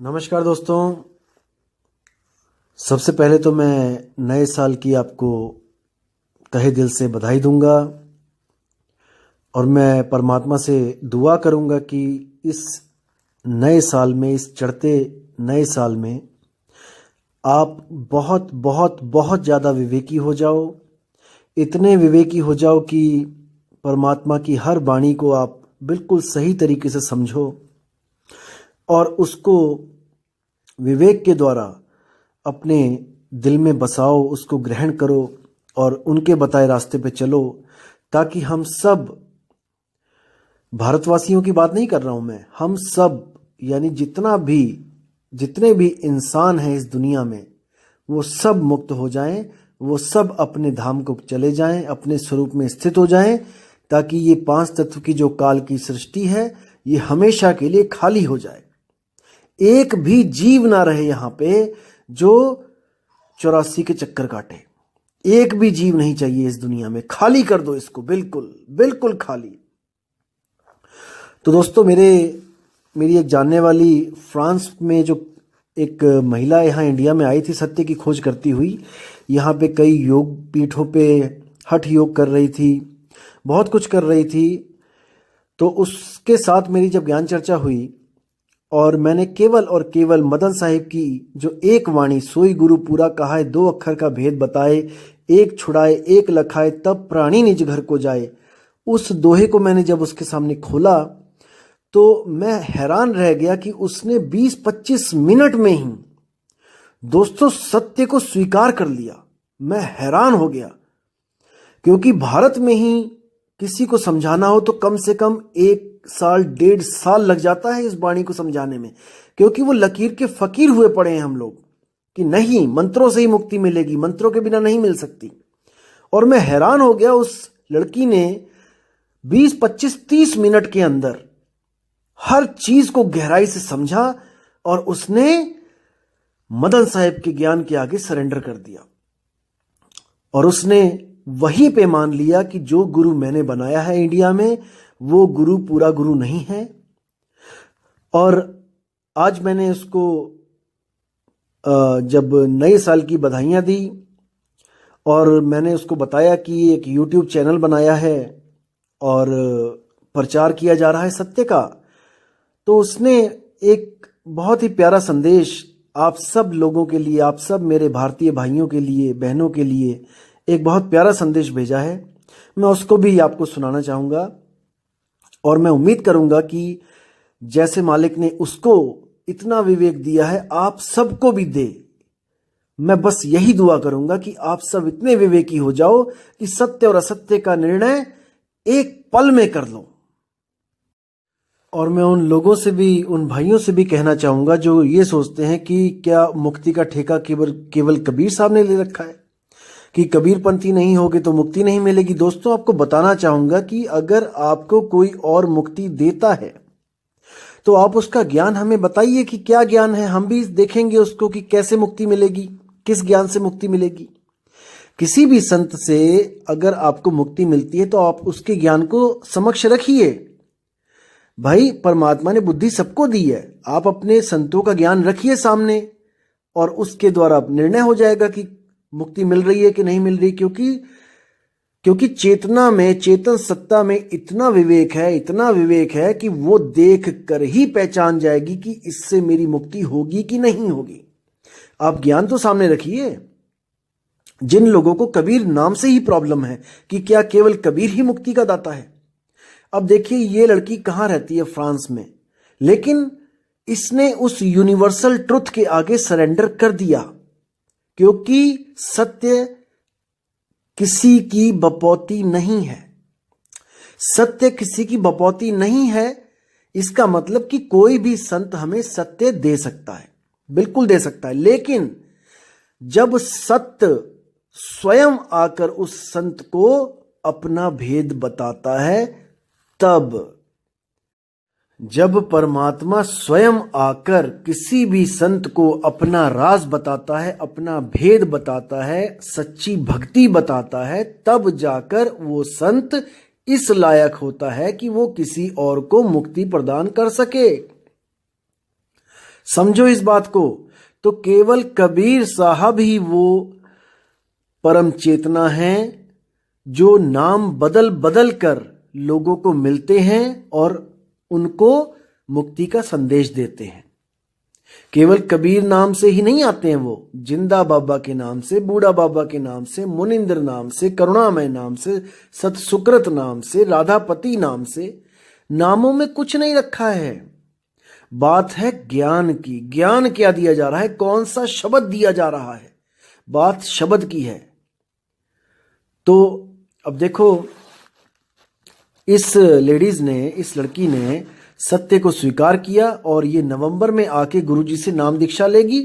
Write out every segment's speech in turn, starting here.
नमस्कार दोस्तों। सबसे पहले तो मैं नए साल की आपको तहे दिल से बधाई दूंगा और मैं परमात्मा से दुआ करूंगा कि इस नए साल में, इस चढ़ते नए साल में आप बहुत बहुत बहुत ज़्यादा विवेकी हो जाओ। इतने विवेकी हो जाओ कि परमात्मा की हर वाणी को आप बिल्कुल सही तरीके से समझो और उसको विवेक के द्वारा अपने दिल में बसाओ, उसको ग्रहण करो और उनके बताए रास्ते पे चलो, ताकि हम सब, भारतवासियों की बात नहीं कर रहा हूं मैं, हम सब यानी जितने भी इंसान हैं इस दुनिया में, वो सब मुक्त हो जाएं, वो सब अपने धाम को चले जाएं, अपने स्वरूप में स्थित हो जाएं, ताकि ये पांच तत्व की जो काल की सृष्टि है ये हमेशा के लिए खाली हो जाए। एक भी जीव ना रहे यहाँ पे जो 84 के चक्कर काटे। एक भी जीव नहीं चाहिए इस दुनिया में। खाली कर दो इसको, बिल्कुल बिल्कुल खाली। तो दोस्तों, मेरी एक जानने वाली फ्रांस में जो एक महिला यहाँ इंडिया में आई थी सत्य की खोज करती हुई, यहाँ पे कई योग पीठों पे हठ योग कर रही थी, बहुत कुछ कर रही थी। तो उसके साथ मेरी जब ज्ञान चर्चा हुई और मैंने केवल और केवल मदन साहिब की जो एक वाणी, सोई गुरु पूरा कहा है, 2 अक्षर का भेद बताए, एक छुड़ाए एक लखाए, तब प्राणी निज घर को जाए, उस दोहे को मैंने जब उसके सामने खोला तो मैं हैरान रह गया कि उसने 20-25 मिनट में ही दोस्तों सत्य को स्वीकार कर लिया। मैं हैरान हो गया, क्योंकि भारत में ही किसी को समझाना हो तो कम से कम 1 साल 1.5 साल लग जाता है इस वाणी को समझाने में, क्योंकि वो लकीर के फकीर हुए पड़े हैं हम लोग कि नहीं, मंत्रों से ही मुक्ति मिलेगी, मंत्रों के बिना नहीं मिल सकती। और मैं हैरान हो गया, उस लड़की ने 20-25-30 मिनट के अंदर हर चीज को गहराई से समझा और उसने मदन साहिब के ज्ञान के आगे सरेंडर कर दिया और उसने वहीं पे मान लिया कि जो गुरु मैंने बनाया है इंडिया में, वो गुरु पूरा गुरु नहीं है। और आज मैंने उसको जब नए साल की बधाइयां दी और मैंने उसको बताया कि एक YouTube चैनल बनाया है और प्रचार किया जा रहा है सत्य का, तो उसने एक बहुत ही प्यारा संदेश आप सब लोगों के लिए, आप सब मेरे भारतीय भाइयों के लिए, बहनों के लिए एक बहुत प्यारा संदेश भेजा है। मैं उसको भी आपको सुनाना चाहूँगा और मैं उम्मीद करूँगा कि जैसे मालिक ने उसको इतना विवेक दिया है, आप सबको भी दे। मैं बस यही दुआ करूँगा कि आप सब इतने विवेकी हो जाओ कि सत्य और असत्य का निर्णय एक पल में कर लो। और मैं उन लोगों से भी, उन भाइयों से भी कहना चाहूँगा जो ये सोचते हैं कि क्या मुक्ति का ठेका केवल कबीर साहब ने ले रखा है, कि कबीरपंथी नहीं होगे तो मुक्ति नहीं मिलेगी। दोस्तों, आपको बताना चाहूंगा कि अगर आपको कोई और मुक्ति देता है तो आप उसका ज्ञान हमें बताइए कि क्या ज्ञान है, हम भी देखेंगे उसको कि कैसे मुक्ति मिलेगी, किस ज्ञान से मुक्ति मिलेगी। किसी भी संत से अगर आपको मुक्ति मिलती है तो आप उसके ज्ञान को समक्ष रखिए। भाई, परमात्मा ने बुद्धि सबको दी है, आप अपने संतों का ज्ञान रखिए सामने और उसके द्वारा निर्णय हो जाएगा कि मुक्ति मिल रही है कि नहीं मिल रही। क्योंकि चेतना में, चेतन सत्ता में इतना विवेक है कि वो देख कर ही पहचान जाएगी कि इससे मेरी मुक्ति होगी कि नहीं होगी। आप ज्ञान तो सामने रखिए। जिन लोगों को कबीर नाम से ही प्रॉब्लम है कि क्या केवल कबीर ही मुक्ति का दाता है। अब देखिए, ये लड़की कहाँ रहती है, फ्रांस में, लेकिन इसने उस यूनिवर्सल ट्रुथ के आगे सरेंडर कर दिया, क्योंकि सत्य किसी की बपौती नहीं है। सत्य किसी की बपौती नहीं है, इसका मतलब कि कोई भी संत हमें सत्य दे सकता है, बिल्कुल दे सकता है, लेकिन जब सत्य स्वयं आकर उस संत को अपना भेद बताता है, तब जब परमात्मा स्वयं आकर किसी भी संत को अपना राज बताता है, अपना भेद बताता है, सच्ची भक्ति बताता है, तब जाकर वो संत इस लायक होता है कि वो किसी और को मुक्ति प्रदान कर सके। समझो इस बात को। तो केवल कबीर साहब ही वो परम चेतना है जो नाम बदल बदल कर लोगों को मिलते हैं और उनको मुक्ति का संदेश देते हैं। केवल कबीर नाम से ही नहीं आते हैं वो, जिंदा बाबा के नाम से, बूढ़ा बाबा के नाम से, मुनिंद्र नाम से, करुणामय नाम से, सतसुकृत नाम से, राधापति नाम से। नामों में कुछ नहीं रखा है, बात है ज्ञान की। ज्ञान क्या दिया जा रहा है, कौन सा शब्द दिया जा रहा है, बात शब्द की है। तो अब देखो, इस लेडीज ने, इस लड़की ने सत्य को स्वीकार किया और ये नवंबर में आके गुरुजी से नाम दीक्षा लेगी।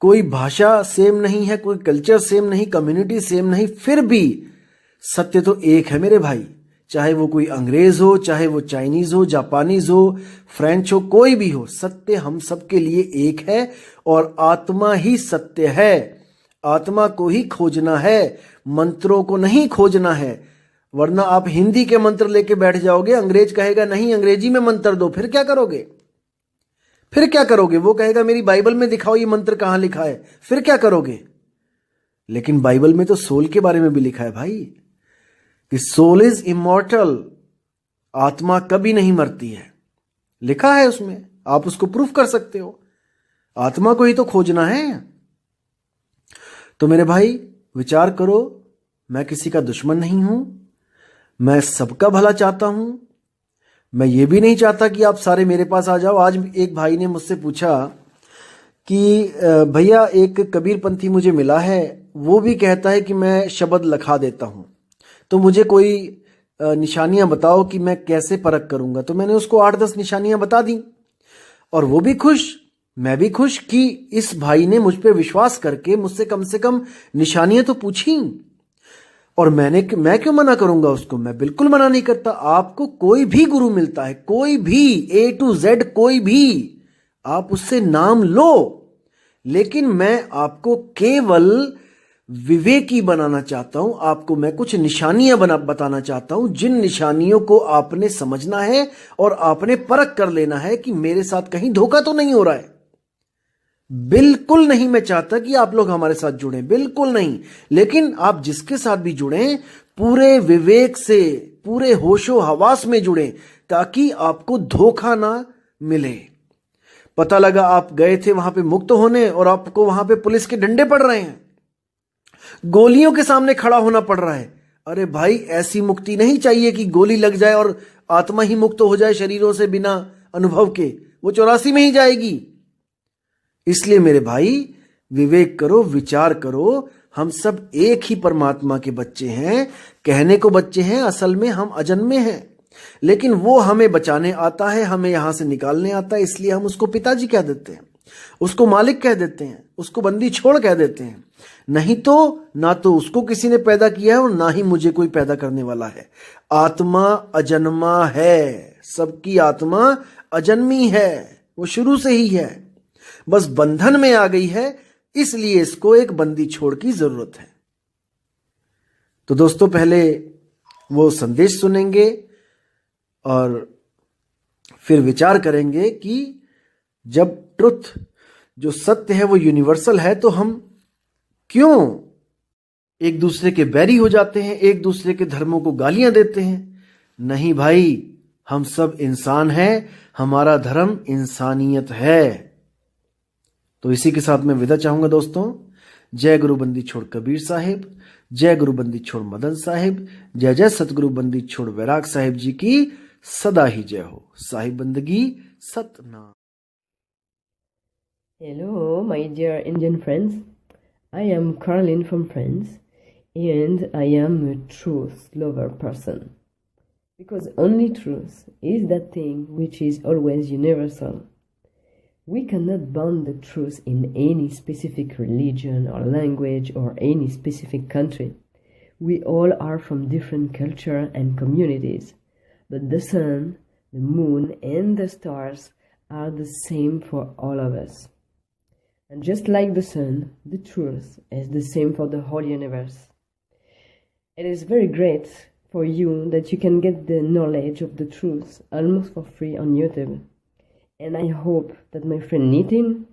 कोई भाषा सेम नहीं है, कोई कल्चर सेम नहीं, कम्युनिटी सेम नहीं, फिर भी सत्य तो एक है मेरे भाई। चाहे वो कोई अंग्रेज हो, चाहे वो चाइनीज हो, जापानीज हो, फ्रेंच हो, कोई भी हो, सत्य हम सबके लिए एक है और आत्मा ही सत्य है। आत्मा को ही खोजना है, मंत्रों को नहीं खोजना है। वरना आप हिंदी के मंत्र लेके बैठ जाओगे, अंग्रेज कहेगा नहीं अंग्रेजी में मंत्र दो, फिर क्या करोगे? फिर क्या करोगे? वो कहेगा मेरी बाइबल में दिखाओ ये मंत्र कहां लिखा है, फिर क्या करोगे? लेकिन बाइबल में तो सोल के बारे में भी लिखा है भाई, कि सोल इज इमॉर्टल, आत्मा कभी नहीं मरती है, लिखा है उसमें। आप उसको प्रूफ कर सकते हो। आत्मा को ही तो खोजना है। तो मेरे भाई विचार करो, मैं किसी का दुश्मन नहीं हूं, मैं सबका भला चाहता हूं। मैं ये भी नहीं चाहता कि आप सारे मेरे पास आ जाओ। आज एक भाई ने मुझसे पूछा कि भैया एक कबीरपंथी मुझे मिला है, वो भी कहता है कि मैं शब्द लिखा देता हूं, तो मुझे कोई निशानियां बताओ कि मैं कैसे परख करूंगा। तो मैंने उसको 8-10 निशानियां बता दी और वो भी खुश, मैं भी खुश कि इस भाई ने मुझ पे विश्वास करके मुझसे कम से कम निशानियां तो पूछी। और मैं क्यों मना करूंगा उसको? मैं बिल्कुल मना नहीं करता। आपको कोई भी गुरु मिलता है, कोई भी A to Z, कोई भी, आप उससे नाम लो, लेकिन मैं आपको केवल विवेकी बनाना चाहता हूं। आपको मैं कुछ निशानियां बताना चाहता हूं, जिन निशानियों को आपने समझना है और आपने परख कर लेना है कि मेरे साथ कहीं धोखा तो नहीं हो रहा है। बिल्कुल नहीं मैं चाहता कि आप लोग हमारे साथ जुड़ें, बिल्कुल नहीं। लेकिन आप जिसके साथ भी जुड़ें, पूरे विवेक से, पूरे होशो हवास में जुड़ें, ताकि आपको धोखा ना मिले। पता लगा आप गए थे वहां पे मुक्त होने और आपको वहां पे पुलिस के डंडे पड़ रहे हैं, गोलियों के सामने खड़ा होना पड़ रहा है। अरे भाई, ऐसी मुक्ति नहीं चाहिए कि गोली लग जाए और आत्मा ही मुक्त हो जाए शरीरों से बिना अनुभव के, वो 84 में ही जाएगी। इसलिए मेरे भाई विवेक करो, विचार करो। हम सब एक ही परमात्मा के बच्चे हैं। कहने को बच्चे हैं, असल में हम अजन्मे हैं, लेकिन वो हमें बचाने आता है, हमें यहां से निकालने आता है। इसलिए हम उसको पिताजी कह देते हैं, उसको मालिक कह देते हैं, उसको बंदी छोड़ कह देते हैं। नहीं तो ना तो उसको किसी ने पैदा किया है और ना ही मुझे कोई पैदा करने वाला है। आत्मा अजन्मा है, सबकी आत्मा अजन्मी है, वो शुरू से ही है, बस बंधन में आ गई है, इसलिए इसको एक बंदी छोड़ की जरूरत है। तो दोस्तों, पहले वो संदेश सुनेंगे और फिर विचार करेंगे कि जब ट्रुथ, जो सत्य है, वो यूनिवर्सल है, तो हम क्यों एक दूसरे के बैरी हो जाते हैं, एक दूसरे के धर्मों को गालियां देते हैं? नहीं भाई, हम सब इंसान हैं, हमारा धर्म इंसानियत है। तो इसी के साथ मैं विदा चाहूंगा दोस्तों। जय गुरु बंदी छोड़ कबीर साहिब, जय गुरु बंदी छोड़ मदन साहिब, जय जय सतगुरु बंदी छोड़ वैराग साहिब जी की सदा ही जय हो। साहिब बंदगी Satnam. Hello, my dear Indian friends. I am Caroline from France, and I am a truth lover person. Because only truth is that thing which is always universal. We cannot bound the truth in any specific religion or language or any specific country. We all are from different culture and communities, but the sun, the moon, and the stars are the same for all of us. And just like the sun, the truth is the same for the whole universe. It is very great for you that you can get the knowledge of the truth almost for free on YouTube. And I hope that my friend Nitin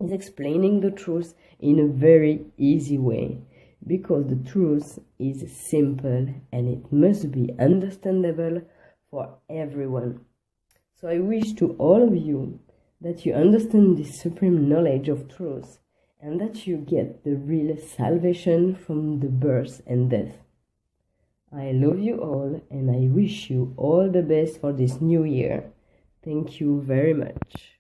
is explaining the truth in a very easy way, because the truth is simple and it must be understandable for everyone. So I wish to all of you that you understand this supreme knowledge of truth and that you get the real salvation from the birth and death. I love you all and I wish you all the best for this new year. Thank you very much.